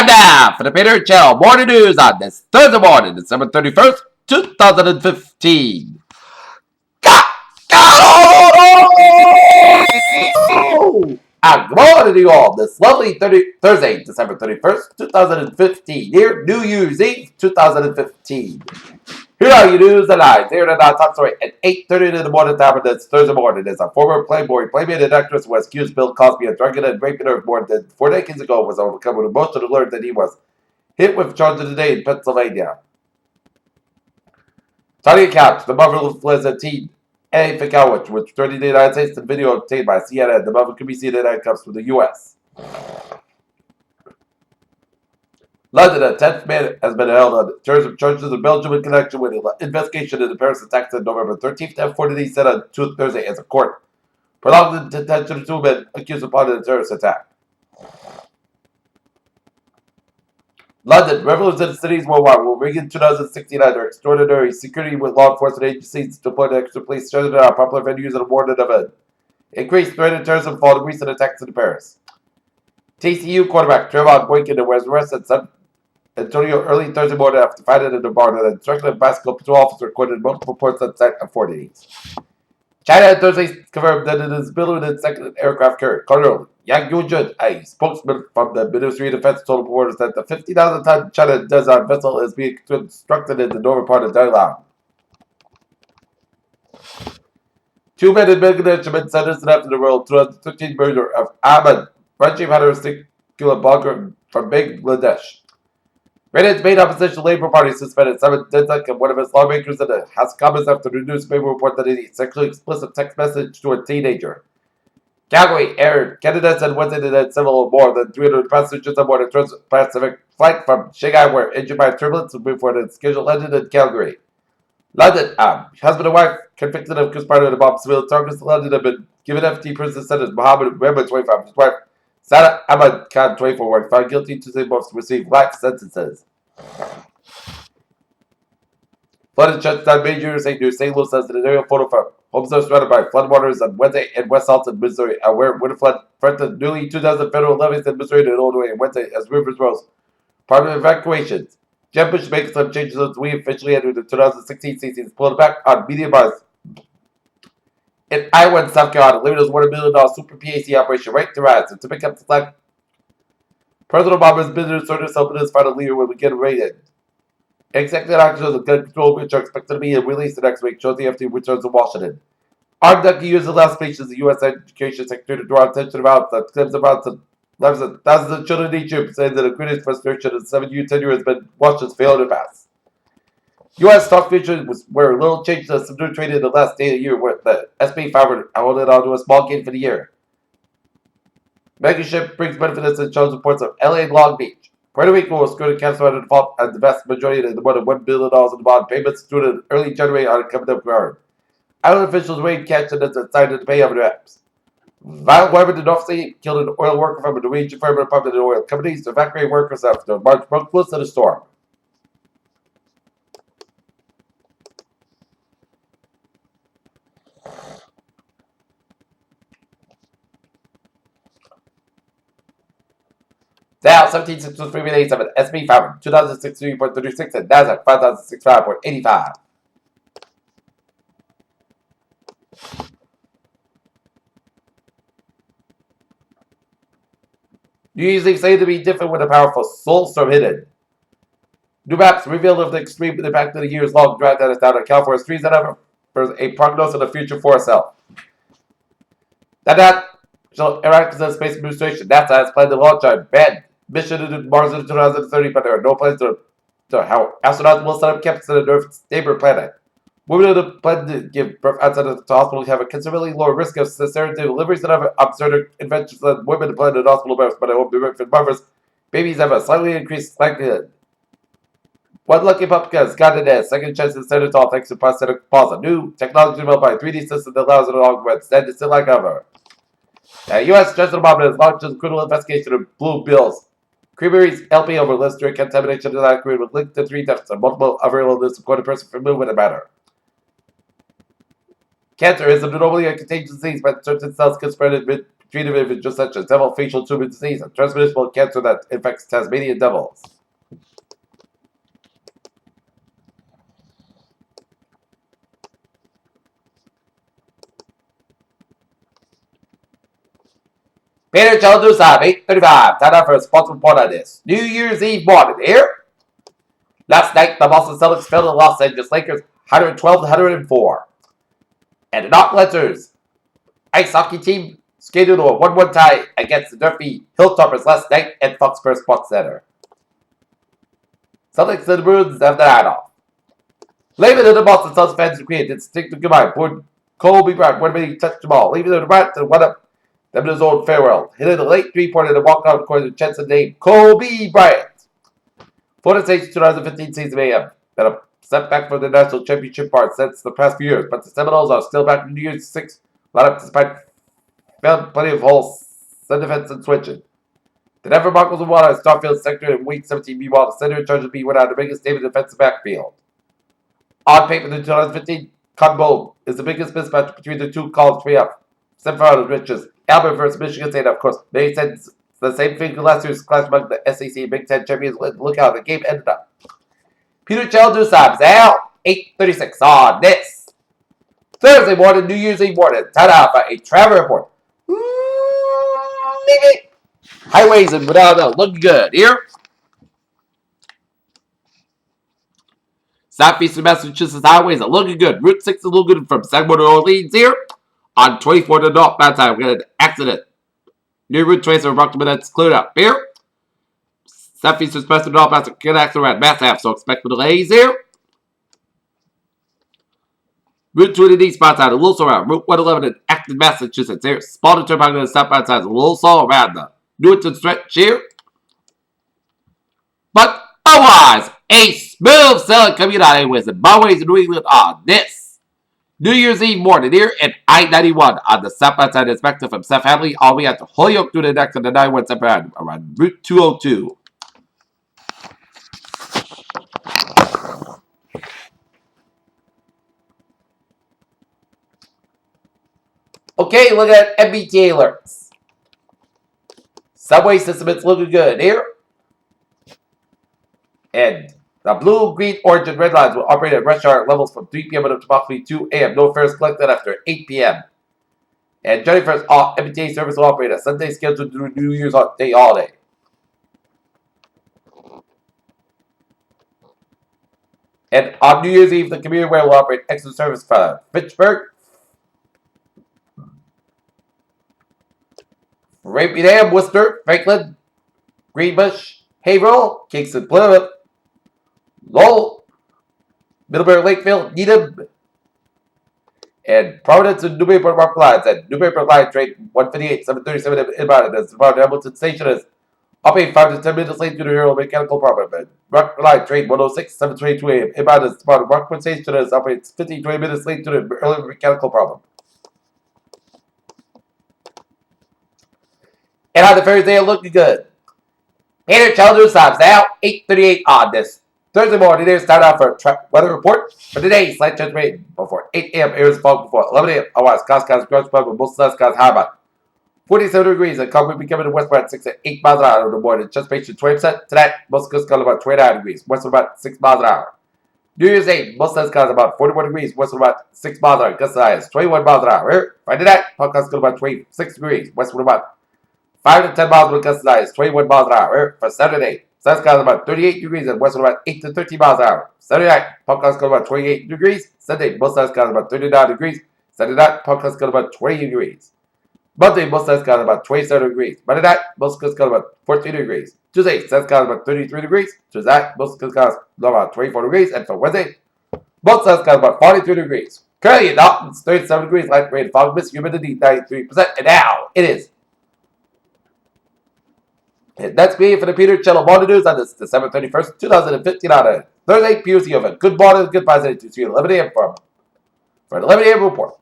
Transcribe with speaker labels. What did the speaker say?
Speaker 1: now for the Peter Channel morning news on this Thursday morning, December 31st, 2015. And good morning to you all this lovely Thursday, December 31st, 2015. Here, New Year's Eve, 2015. Here are your news and eyes. Here at our top story at 8:30 in the morning time of this Thursday morning is a former Playboy playmate and actress who was accused Bill Cosby of drugging and raping her more than 4 decades ago was overcome with emotional alert that he was hit with charges today in Pennsylvania. Tanya Couch, the mother of Liza teen Annie Fikowicz, was returning to the United States. The video obtained by CNN. The mother could be seen in handcuffs from the U.S. London, a 10th man has been held on charges in Belgium in connection with an investigation into the Paris attacks on November 13th. F40 said on Thursday as a court prolonged the detention of 2 men accused of plotting a terrorist attack. London, revelers in cities worldwide will ring in 2016 under extraordinary security with law enforcement agencies to deploy extra police stranded on popular venues and awarded of an increased threat of terrorism following recent attacks in Paris. TCU quarterback Trevon Boykin was arrested San Antonio early Thursday morning after fighting in a bar and instructed a basketball patrol officer recorded multiple reports on site of 4 days. China on Thursday confirmed that it is building its second aircraft carrier. Colonel Yang Yujun, a spokesman from the Ministry of Defense, told reporters that the 50,000-ton China design vessel is being constructed in the northern part of Thailand. 2 men in Bangladesh have been sentenced after the world 2013 murder of Ahmed Rajib Hadarsikula blogger from Bangladesh. Britain's main opposition Labour Party suspended Simon Dintock and one of its lawmakers in the House of Commons after the newspaper reported that he sexually explicit text message to a teenager. Calgary Air Canada said Wednesday that several more than 300 passengers on board a Trans-Pacific flight from Shanghai were injured by turbulence before the scheduled landed in Calgary. London, husband and wife convicted of conspiring to bomb civilian targets in London have been given FT prison sentence. Mohammed Mehmed, 25, his wife Sada Ahmad Khan, 24, were found guilty to both receive life sentences. Flooded Churchtown Major St. Louis says that an aerial photo from homes are surrounded by floodwaters on Wednesday in West Alton, Missouri, where winter flood threatened nearly 2,000 federal levees in Missouri and Illinois on Wednesday as rivers rose. Part of evacuations. Jeb Bush making some changes as we officially entered the 2016 season, pulled back on media buzz. In Iowa and South Carolina, Liberty's $1 billion super PAC operation right to rise and to pick up the slack. President Obama's business service opened his final leader when we get rated. Executive actions of gun control, which are expected to be released next week, shows the FD returns to Washington. Armed Ducky used the last speech as the U.S. Education Secretary to draw attention about the claims about the lives of thousands of children in Egypt, saying that the greatest frustration in 7-year tenure has been Washington's failure to pass. U.S. stock futures were little change to subdued trade in the last day of the year, with the S&P 500 holding on to a small gain for the year. Membership brings benefits and shows reports of LA and Long Beach. Puerto Rico was going to cancel out a default and the vast majority of the more than $1 billion in bond payments due in early January on a coming up guard. Island officials raided cash and decided to pay over the apps. Violent weather in the North Sea killed an oil worker from a Norwegian firm and pumped in oil companies to evacuate workers after March broke loose in a storm. Dow 17,623.87, S&P 500 2063.36, and Nasdaq 5,065.85. Usually say to be different with a powerful soul storm hidden. New maps revealed of the extreme impact of the year's long drought that is down in California's trees and ever for a prognosis of the future for itself. That Iraq's Space Administration, NASA, has planned to launch a manned mission into Mars in 2030, but there are no plans to how astronauts will set up camps on an Earth's neighbor planet. Women who plan to give birth outside of the hospital have a considerably lower risk of cesarean deliveries than other absurd inventions than women plan in hospital births, but I won't be right for mothers. Babies have a slightly increased likelihood. One lucky pup has gotten a second chance in Senatol thanks to prosthetic paws, a new technology developed by a 3D system that allows it to augment stand still like ever. U.S. President Obama has launched a criminal investigation of Blue Bills Creamery's LP over Lister contamination is accurate with linked to 3 deaths and multiple other illnesses according to person familiar with the matter. Cancer is normally a contagious disease, but certain cells can spread treated with individuals such as devil facial tumor disease, a transmissible cancer that infects Tasmanian devils. Peter Childers have 8:35. Time for a sponsor report on this. New Year's Eve morning here. Last night, the Boston Celtics fell to the Los Angeles Lakers 112-104. And the Knock Letters ice hockey team skated to a 1-1 tie against the Durfee Hilltoppers last night at Foxborough Sports Center. Celtics and the Bruins have the night off. Leaving it to the Boston Celtics fans agreed to stick to goodbye. Kobe Bryant, one minute he touched the ball. Leaving it to the Bryant and went up them in his own farewell. Hitting a late three-pointer to walk out according to Jensen named Kobe Bryant. For the State's 2015 season may have been a setback for the national championship part since the past few years, but the Seminoles are still back in New Year's 6 lineup despite plenty of holes, some defense, and switching. The Denver Broncos will want a Starfield sector in Week 17. Meanwhile, the center in charge of B went out the biggest name in the defensive backfield. On paper, the 2015 combo is the biggest mismatch between the two college playoff semifinal riches. Albert versus Michigan State, of course. They said the same thing last year's clash among the SEC and Big Ten champions. Look how the game ended up. Peter Childers Sabs out 8:36 on this Thursday morning, New Year's Eve morning. Time out for a travel report. Maybe. Highways and without looking good here. Southeastern Massachusetts highways are looking good. Route 6 is looking good from Sagamore to Orleans here. On 24 to North Mountain, we got an accident. New route tracer Rockland that's cleared up here. Southeastern Express to North Mountain, get accident around Mass Ave, so expect delays here. Route 2 to the east mountain, a little slow around. Route 111 in Acton, Massachusetts here. Spalding Turnpike to the south mountain, a little slow around the Newton stretch here. But otherwise, a smooth sailing coming out anyways. The byways in New England on this New Year's Eve morning here at I-91 on the southbound side inspector from South Hadley all the way out to Holyoke through the next of the 917 around Route 202. Okay, look at MBTA alerts. Subway system is looking good here. And the blue, green, orange, and red lines will operate at rush hour levels from 3 p.m. to approximately 2 a.m. No fares collected after 8 p.m. And January 1st, all MBTA service will operate at Sunday scheduled through New Year's Day holiday. And on New Year's Eve, the commuter rail will operate extra service from Fitchburg, Rapidan, Worcester, Franklin, Greenbush, Haverhill, Kingston, Plymouth, Lowell, Middlebury, Lakeville, Needham, and Providence and Newburyport Mark lines. And Newburyport line train 158, 737 inbound. As about Hamilton Station is operating 5 to 10 minutes late due to a mechanical problem. And Mark line train 106, 722 a.m. Inbound is about Rockwood Station is operating 15 to 20 minutes late due to an early mechanical problem. And on the ferries, they are looking good. Peter Childers Sabs now 8:38 on this Thursday morning. There's time out for a weather report for today. Slight chance rain before 8 a.m. Areas fog before 11 a.m. Otherwise, Costco's gross fog with most of the high about 47 degrees. And cold will be coming to westbound 6 to 8 miles an hour in the morning. Anticipation 20%. Tonight, most of the about 29 degrees. Westbound about 6 miles an hour. New Year's Eve, most of the about 41 degrees. Westbound about 6 miles an hour. Gust highs 21 miles an hour. Friday night, Podcast about 26 degrees. Westbound about 5 to 10 miles with gust highs 21 miles an hour. For Saturday, Sun's got about 38 degrees and westbound about 8 to 13 miles an hour. Saturday night, podcast got about 28 degrees. Sunday, most sun's got about 39 degrees. Saturday night, podcast got about 20 degrees. Monday, most sun's got about 27 degrees. Monday night, most sun's got about 14 degrees. Tuesday, sun's got about 33 degrees. Tuesday night, most sun's got about 24 degrees. And for Wednesday, most sun's got about 43 degrees. Currently in Dalton, it's 37 degrees. Light rain, fog, mist, humidity 93%. And now it is. And that's me for the Peter Cello Morning News on this December 31st, 2015 on a Thursday. PUC of a good morning, good positive to see you 11 a.m. for an 11 a.m. report.